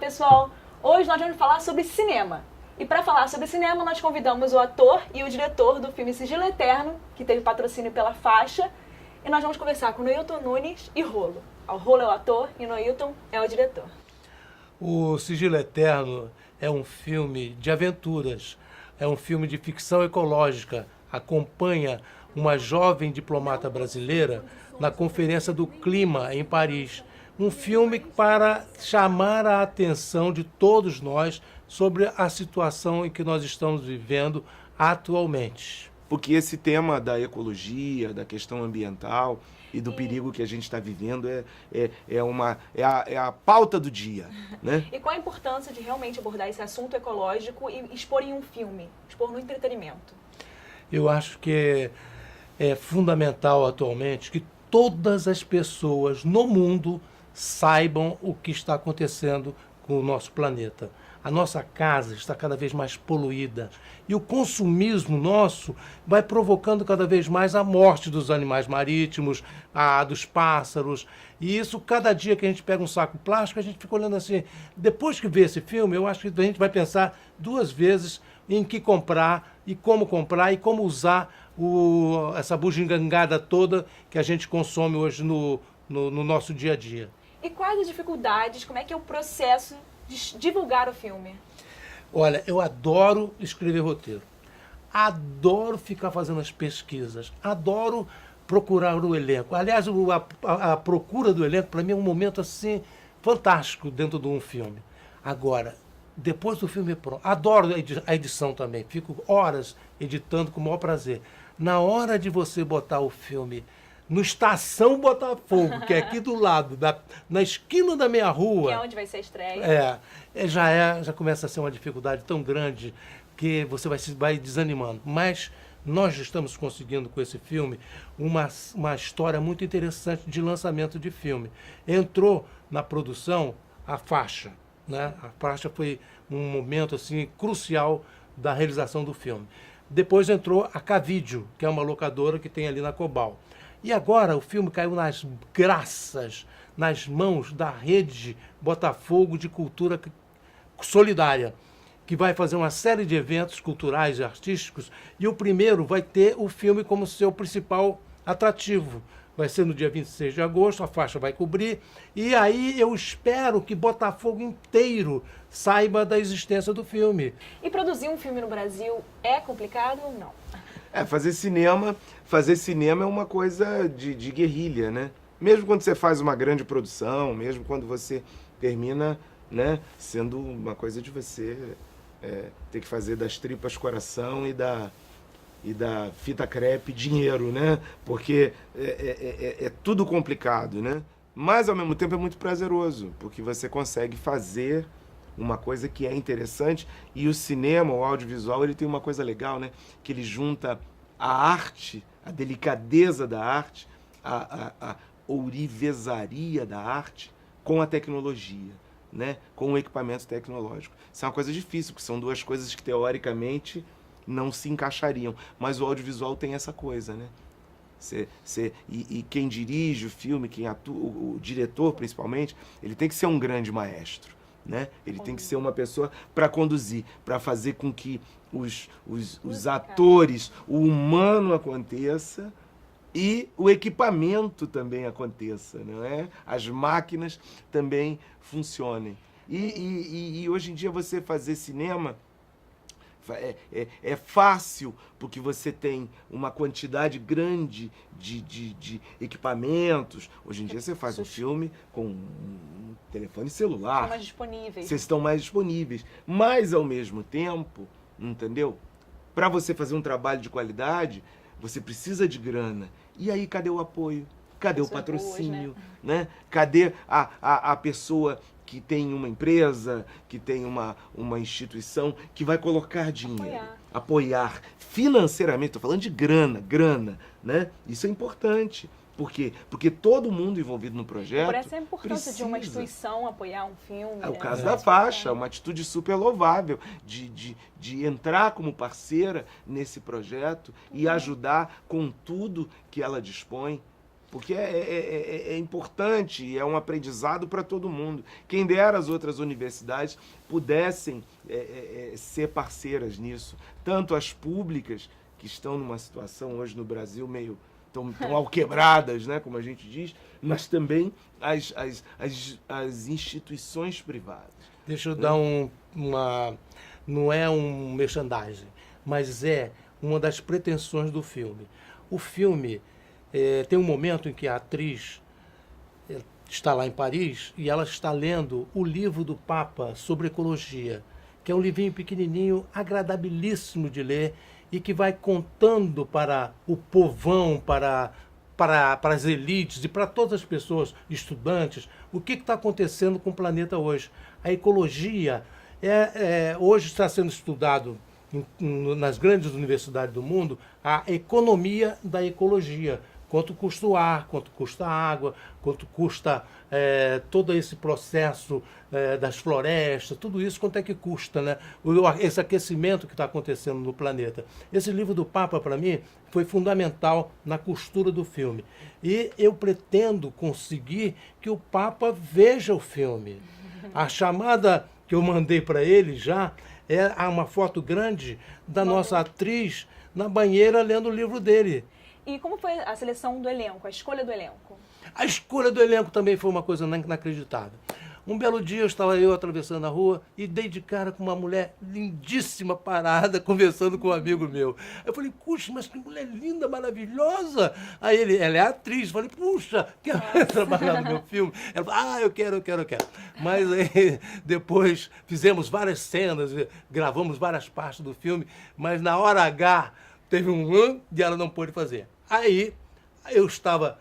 pessoal! Hoje nós vamos falar sobre cinema. E para falar sobre cinema, nós convidamos o ator e o diretor do filme Sigilo Eterno, que teve patrocínio pela Faixa, e nós vamos conversar com Noilton Nunes e Rolo. O Rolo é o ator e o Noilton é o diretor. O Sigilo Eterno é um filme de aventuras, é um filme de ficção ecológica, acompanha uma jovem diplomata brasileira na Conferência do Clima em Paris. Um filme para chamar a atenção de todos nós sobre a situação em que nós estamos vivendo atualmente. Porque esse tema da ecologia, da questão ambiental e do perigo que a gente está vivendo é a pauta do dia, né? E qual a importância de realmente abordar esse assunto ecológico e expor em um filme, expor no entretenimento? Eu acho que é fundamental atualmente que todas as pessoas no mundo saibam o que está acontecendo com o nosso planeta. A nossa casa está cada vez mais poluída e o consumismo nosso vai provocando cada vez mais a morte dos animais marítimos, dos pássaros. E isso, cada dia que a gente pega um saco plástico, a gente fica olhando assim. Depois que vê esse filme, eu acho que a gente vai pensar duas vezes em que comprar e como usar essa bugigangada toda que a gente consome hoje no nosso dia a dia. E quais as dificuldades, como é que é o processo de divulgar o filme? Olha, eu adoro escrever roteiro, adoro ficar fazendo as pesquisas, adoro procurar o elenco. Aliás, a procura do elenco, para mim, é um momento assim fantástico dentro de um filme. Agora, depois do filme pronto, adoro a edição também, fico horas editando com o maior prazer. Na hora de você botar o filme no Estação Botafogo, que é aqui do lado, na esquina da minha rua. Que é onde vai ser a estreia. Já começa a ser uma dificuldade tão grande que você vai desanimando. Mas nós estamos conseguindo com esse filme uma história muito interessante de lançamento de filme. Entrou na produção a Faixa, né? A Faixa foi um momento assim crucial da realização do filme. Depois entrou a Cavídeo, que é uma locadora que tem ali na Cobal. E agora o filme caiu nas mãos da Rede Botafogo de Cultura Solidária, que vai fazer uma série de eventos culturais e artísticos, e o primeiro vai ter o filme como seu principal atrativo. Vai ser no dia 26 de agosto, a Faixa vai cobrir, e aí eu espero que Botafogo inteiro saiba da existência do filme. E produzir um filme no Brasil é complicado ou não? Fazer cinema é uma coisa de guerrilha, né? Mesmo quando você faz uma grande produção, mesmo quando você termina, né, sendo uma coisa de você ter que fazer das tripas coração e da fita crepe dinheiro, né? Porque é tudo complicado, né? Mas ao mesmo tempo é muito prazeroso, porque você consegue fazer uma coisa que é interessante, e o cinema, o audiovisual, ele tem uma coisa legal, né? Que ele junta a arte, a delicadeza da arte, a ourivesaria da arte com a tecnologia, né? Com o equipamento tecnológico. Isso é uma coisa difícil, porque são duas coisas que teoricamente não se encaixariam, mas o audiovisual tem essa coisa, né? E quem dirige o filme, quem atua, o diretor principalmente, ele tem que ser um grande maestro, né? Ele tem que ser uma pessoa para conduzir, para fazer com que os atores, o humano aconteça e o equipamento também aconteça, não é? As máquinas também funcionem. E hoje em dia você fazer cinema é fácil, porque você tem uma quantidade grande de equipamentos. Hoje em dia você faz um filme com um telefone celular. Estão mais disponíveis. Vocês estão mais disponíveis. Mas, ao mesmo tempo, entendeu? Para você fazer um trabalho de qualidade, você precisa de grana. E aí, cadê o apoio? Cadê o patrocínio? Né? Cadê a pessoa que tem uma empresa, que tem uma instituição que vai colocar dinheiro, apoiar financeiramente? Estou falando de grana, né? Isso é importante. Por quê? Porque todo mundo envolvido no projeto por essa é a importância de uma instituição apoiar um filme. É o caso da Faixa, uma atitude super louvável de entrar como parceira nesse projeto e ajudar com tudo que ela dispõe. porque é importante, é um aprendizado para todo mundo. Quem dera as outras universidades pudessem ser parceiras nisso, tanto as públicas, que estão numa situação hoje no Brasil meio tão alquebradas, né, como a gente diz, mas também as instituições privadas. Deixa eu dar não é um merchandising, mas é uma das pretensões do filme. O filme tem um momento em que a atriz está lá em Paris e ela está lendo o livro do Papa sobre ecologia, que é um livrinho pequenininho, agradabilíssimo de ler e que vai contando para o povão, para as elites e para todas as pessoas, estudantes, o que está acontecendo com o planeta hoje. A ecologia hoje está sendo estudado nas grandes universidades do mundo a economia da ecologia. Quanto custa o ar, quanto custa a água, quanto custa todo esse processo das florestas, tudo isso, quanto é que custa, né? Esse aquecimento que está acontecendo no planeta. Esse livro do Papa, para mim, foi fundamental na costura do filme. E eu pretendo conseguir que o Papa veja o filme. A chamada que eu mandei para ele já é uma foto grande da nossa atriz na banheira lendo o livro dele. E como foi a seleção do elenco, a escolha do elenco? A escolha do elenco também foi uma coisa inacreditável. Um belo dia estava eu atravessando a rua e dei de cara com uma mulher lindíssima parada, conversando com um amigo meu. Eu falei, puxa, mas que mulher linda, maravilhosa. Aí ela é atriz. Eu falei, puxa, quer trabalhar no meu filme? Ela falou, eu quero. Mas aí, depois fizemos várias cenas, gravamos várias partes do filme, mas na hora H teve e ela não pôde fazer. Aí eu estava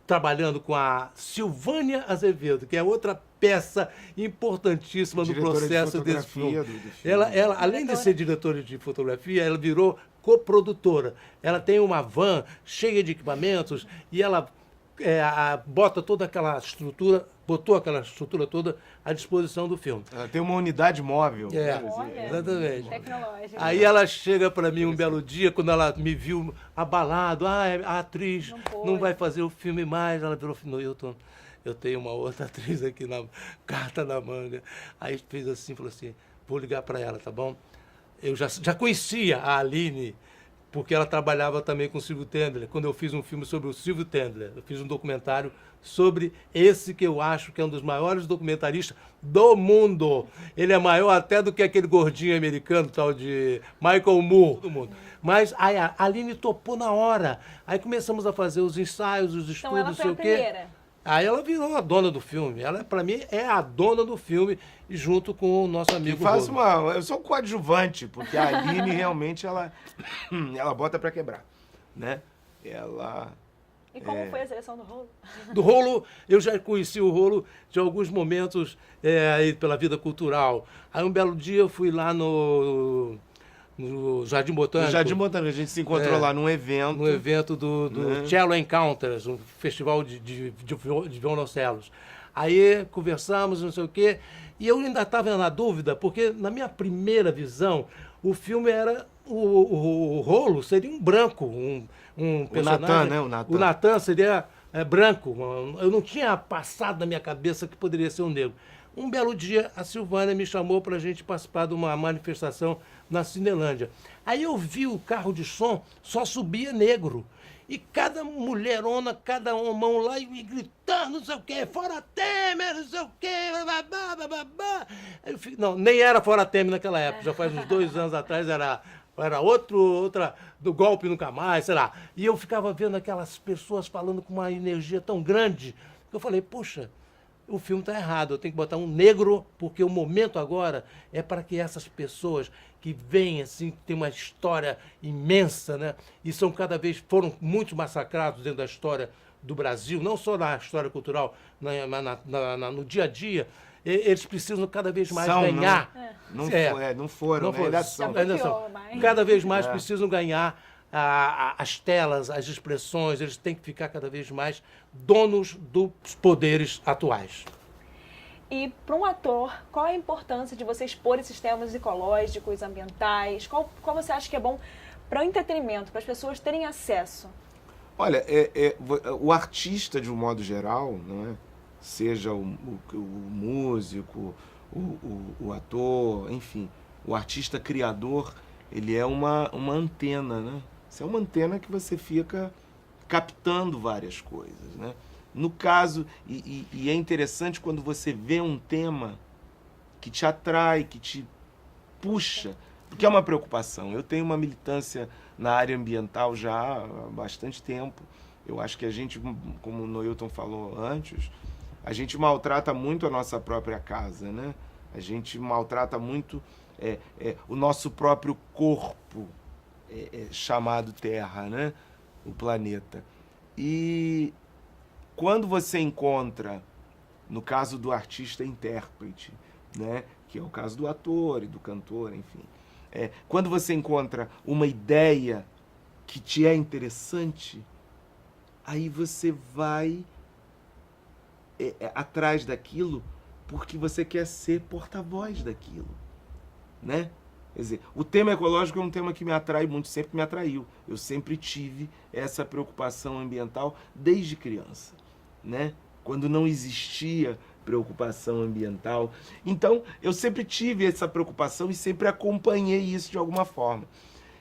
trabalhando com a Silvânia Azevedo, que é outra peça importantíssima no processo desse filme. Ela, além de ser diretora de fotografia, ela virou coprodutora. Ela tem uma van cheia de equipamentos e ela botou aquela estrutura toda à disposição do filme. Ela tem uma unidade móvel. Exatamente. Tecnológica. Aí ela chega para mim um belo dia, quando ela me viu abalado, a atriz não vai fazer o filme mais. Ela virou, Neilton, eu tenho uma outra atriz aqui na carta na manga. Aí fez assim, falou assim, vou ligar para ela, tá bom? Eu já conhecia a Aline, porque ela trabalhava também com o Silvio Tendler. Quando eu fiz um filme sobre o Silvio Tendler, eu fiz um documentário sobre esse que eu acho que é um dos maiores documentaristas do mundo. Ele é maior até do que aquele gordinho americano, tal de Michael Moore. Do mundo. Mas aí a Aline topou na hora. Aí começamos a fazer os ensaios, os estudos, ela foi sei a o quê. primeira. Aí ela virou a dona do filme. Ela, para mim, é a dona do filme, junto com o nosso amigo Rolo. Eu sou um coadjuvante, porque a Aline realmente ela bota para quebrar, né? E como foi a seleção do Rolo? Do Rolo, eu já conheci o Rolo de alguns momentos aí pela vida cultural. Aí um belo dia eu fui lá no Jardim Botânico. No Jardim Botânico, a gente se encontrou lá num evento. No evento do Cello Encounters, um festival de violoncelos. Aí conversamos, não sei o quê, e eu ainda estava na dúvida, porque na minha primeira visão, o filme era... O Rolo seria um branco, um personagem. O Natan, né? O Natan seria branco. Eu não tinha passado na minha cabeça que poderia ser um negro. Um belo dia, a Silvânia me chamou para a gente participar de uma manifestação na Cinelândia. Aí eu vi o carro de som, só subia negro. E cada mulherona, cada homão lá, e me gritando, não sei o quê, fora Temer, não sei o quê, babá. Não, nem era fora Temer naquela época, já faz uns 2 anos atrás, era outra do golpe nunca mais, sei lá. E eu ficava vendo aquelas pessoas falando com uma energia tão grande, que eu falei, poxa, o filme está errado, eu tenho que botar um negro, porque o momento agora é para que essas pessoas que vêm, assim, que tem uma história imensa, né? E foram muito massacrados dentro da história do Brasil, não só na história cultural, no dia a dia, eles precisam cada vez mais ganhar. Não foram. Ainda são. Cada vez mais precisam ganhar as telas, as expressões, eles têm que ficar cada vez mais donos dos poderes atuais. E para um ator, qual é a importância de você expor esses temas ecológicos, ambientais? Qual você acha que é bom para o entretenimento, para as pessoas terem acesso? Olha, o artista, de um modo geral, não é? Seja o músico, o ator, enfim, o artista criador, ele é uma antena, né? Isso é uma antena que você fica captando várias coisas, né? No caso, e é interessante quando você vê um tema que te atrai, que te puxa, porque é uma preocupação. Eu tenho uma militância na área ambiental já há bastante tempo. Eu acho que a gente, como o Noilton falou antes, a gente maltrata muito a nossa própria casa, né? A gente maltrata muito o nosso próprio corpo, chamado Terra, né? O planeta. E quando você encontra, no caso do artista-intérprete, né? Que é o caso do ator e do cantor, enfim. Quando você encontra uma ideia que te é interessante, aí você vai atrás daquilo porque você quer ser porta-voz daquilo, né? Quer dizer, o tema ecológico é um tema que me atrai muito, sempre me atraiu. Eu sempre tive essa preocupação ambiental desde criança, né? Quando não existia preocupação ambiental. Então, eu sempre tive essa preocupação e sempre acompanhei isso de alguma forma.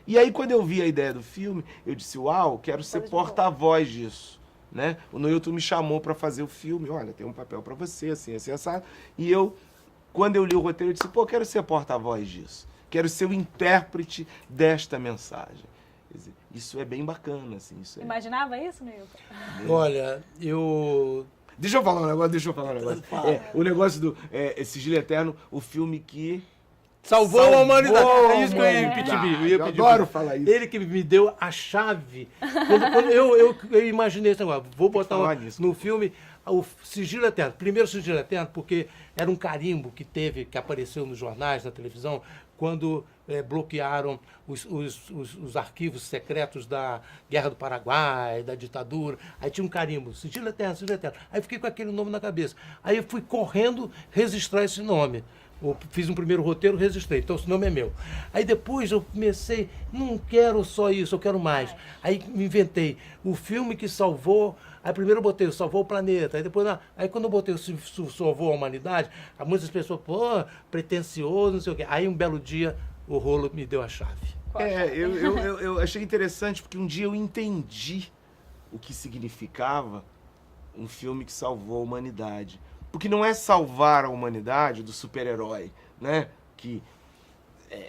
E aí, quando eu vi a ideia do filme, eu disse, uau, quero ser porta-voz disso, né? O Noilton me chamou para fazer o filme, olha, tem um papel para você, assim, assim, assado. E eu, quando eu li o roteiro, eu disse, pô, quero ser porta-voz disso. Quero ser o intérprete desta mensagem. Quer dizer, isso é bem bacana, assim. Imaginava isso, Noilton? Olha, eu... Deixa eu falar um negócio. O negócio do Sigilo Eterno, o filme que... Salvou a humanidade. É isso que eu ia pedir. Eu adoro falar isso. Ele que me deu a chave. Quando eu imaginei esse negócio. Vou botar no filme o Sigilo Eterno. Primeiro Sigilo Eterno, porque era um carimbo que apareceu nos jornais, na televisão, quando bloquearam os arquivos secretos da Guerra do Paraguai, da ditadura. Aí tinha um carimbo, Sigilo Eterno, Sigilo Eterno. Aí fiquei com aquele nome na cabeça. Aí eu fui correndo registrar esse nome. Eu fiz um primeiro roteiro, registrei, então esse nome é meu. Aí depois eu comecei, não quero só isso, eu quero mais. Aí me inventei o filme que salvou. Aí primeiro eu botei o Salvou o Planeta, aí depois, aí quando eu botei o Salvou a Humanidade, muitas pessoas, pô, pretencioso, não sei o quê. Aí um belo dia o rolo me deu a chave. Eu achei interessante porque um dia eu entendi o que significava um filme que salvou a humanidade. Porque não é salvar a humanidade do super-herói, né? Que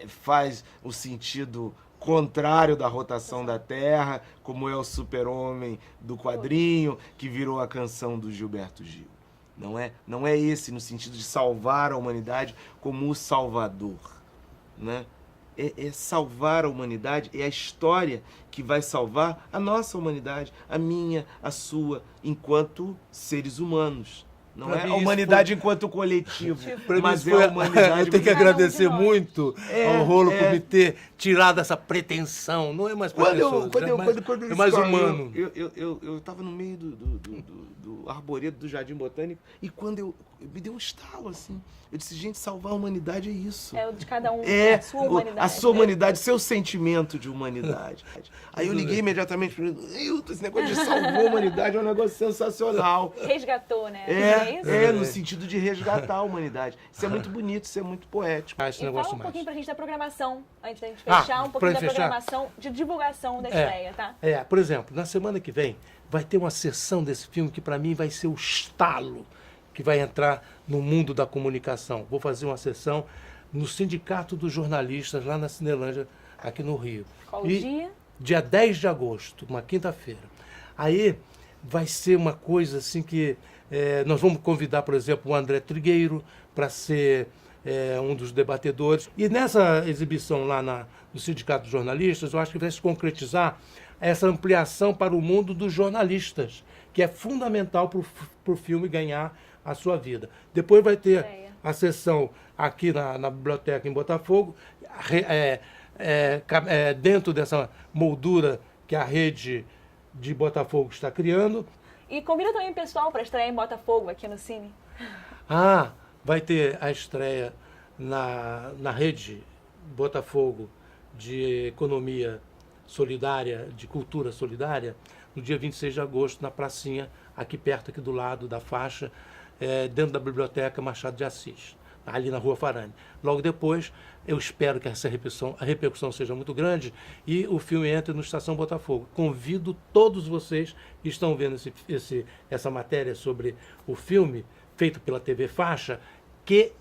faz o sentido contrário da rotação da Terra, como é o super-homem do quadrinho, que virou a canção do Gilberto Gil. Não é esse no sentido de salvar a humanidade como o salvador, né? É salvar a humanidade, é a história que vai salvar a nossa humanidade, a minha, a sua, enquanto seres humanos. Não é a humanidade enquanto coletivo, mas é a humanidade... Eu tenho que agradecer muito ao Rolo por me ter tirado essa pretensão. Não é mais pretensioso, é mais humano. Eu estava no meio do arboredo do Jardim Botânico e quando me deu um estalo, assim. Eu disse, gente, salvar a humanidade é isso. É o de cada um, a sua humanidade. A sua humanidade, seu sentimento de humanidade. Aí eu liguei imediatamente para ele, esse negócio de salvar a humanidade é um negócio sensacional. Resgatou, né? No sentido de resgatar a humanidade. Isso é muito bonito, isso é muito poético. E fala um pouquinho pra gente da programação, antes da gente fechar, um pouquinho da programação de divulgação da estreia, tá? Por exemplo, na semana que vem vai ter uma sessão desse filme que para mim vai ser o estalo que vai entrar no mundo da comunicação. Vou fazer uma sessão no Sindicato dos Jornalistas, lá na Cinelândia, aqui no Rio. Qual dia? Dia 10 de agosto, uma quinta-feira. Aí vai ser uma coisa assim que... nós vamos convidar, por exemplo, o André Trigueiro para ser um dos debatedores. E nessa exibição lá no Sindicato dos Jornalistas, eu acho que vai se concretizar essa ampliação para o mundo dos jornalistas, que é fundamental para o filme ganhar a sua vida. Depois vai ter a sessão aqui na biblioteca em Botafogo, dentro dessa moldura que a rede de Botafogo está criando. E convida também o pessoal para estrear em Botafogo, aqui no Cine. Vai ter a estreia na rede Botafogo de Economia Solidária, de Cultura Solidária, no dia 26 de agosto, na pracinha, aqui perto, aqui do lado da faixa, dentro da Biblioteca Machado de Assis, ali na Rua Farane. Logo depois, eu espero que a repercussão seja muito grande e o filme entre no Estação Botafogo. Convido todos vocês que estão vendo essa matéria sobre o filme, feito pela TV Faixa, que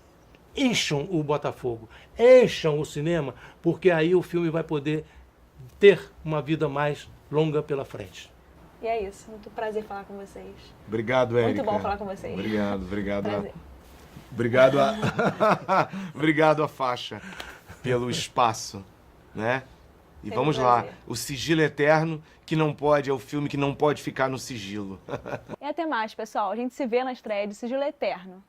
encham o Botafogo, encham o cinema, porque aí o filme vai poder ter uma vida mais longa pela frente. E é isso. Muito prazer falar com vocês. Obrigado, Érica. Muito bom falar com vocês. Obrigado. Prazer. Obrigado à Faixa pelo espaço, né? E Sempre vamos um lá. prazer. O Sigilo Eterno, que não pode, é o filme que não pode ficar no sigilo. E até mais, pessoal. A gente se vê na estreia de Sigilo Eterno.